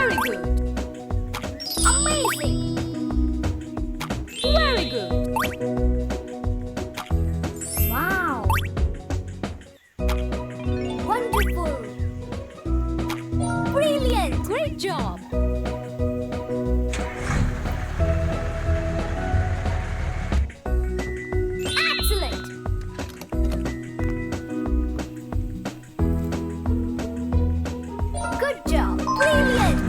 Very good. Amazing. Very good. Wow. Wonderful. Brilliant. Great job. Excellent. Good job. Brilliant.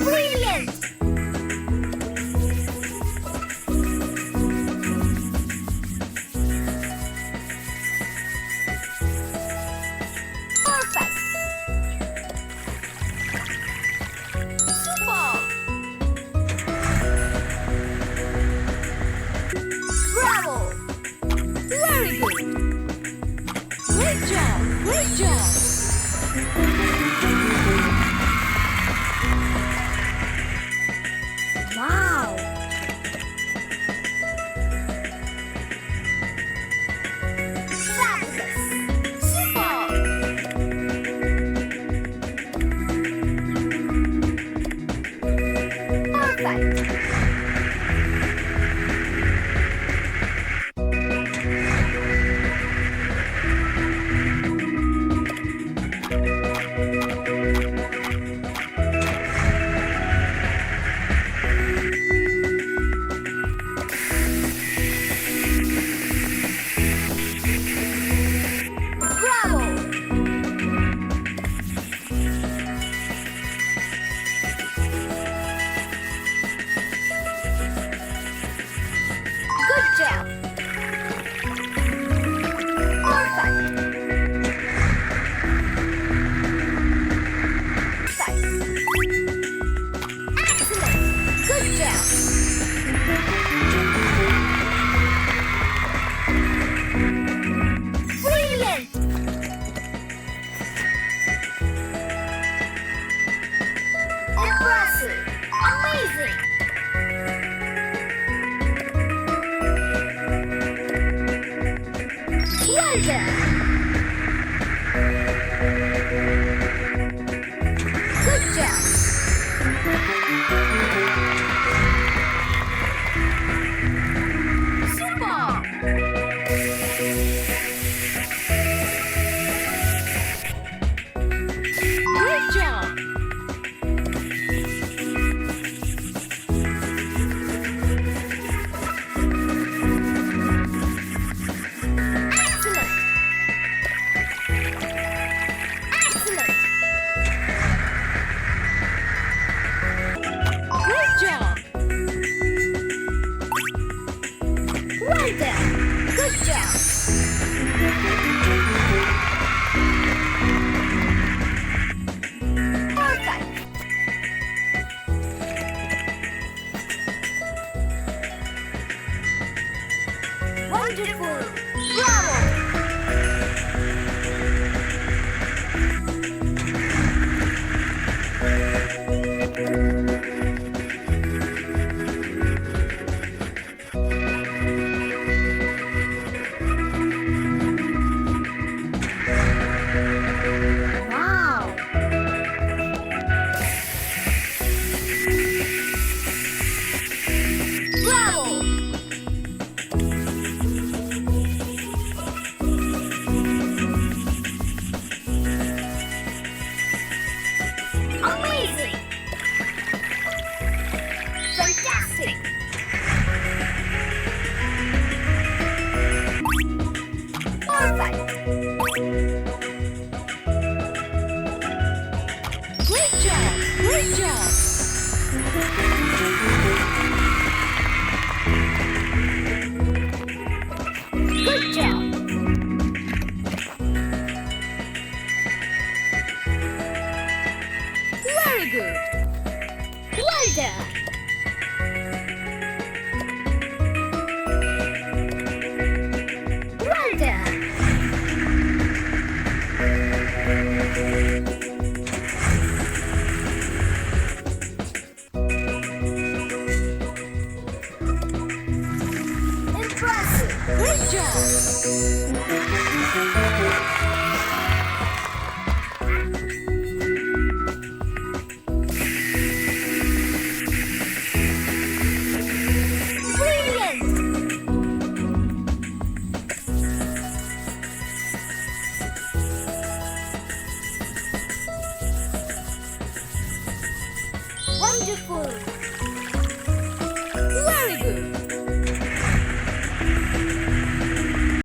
Brilliant. Perfect. Super. Bravo. Very good. Great job. Great job. Wow. Fabulous. Super. Perfect. Bravo. Good job. Perfect. Excellent. Good job. Brilliant. Impressive. Amazing. Well done. Good job. Super. Great job. Excellent. Excellent. Great job. Well done. Good job. Perfect. Wonderful. Bravo. Wow. Bravo. Amazing. Fantastic. Perfect. Great job. Great job. Good job. Wonder. Wonder. Impressive. Great job.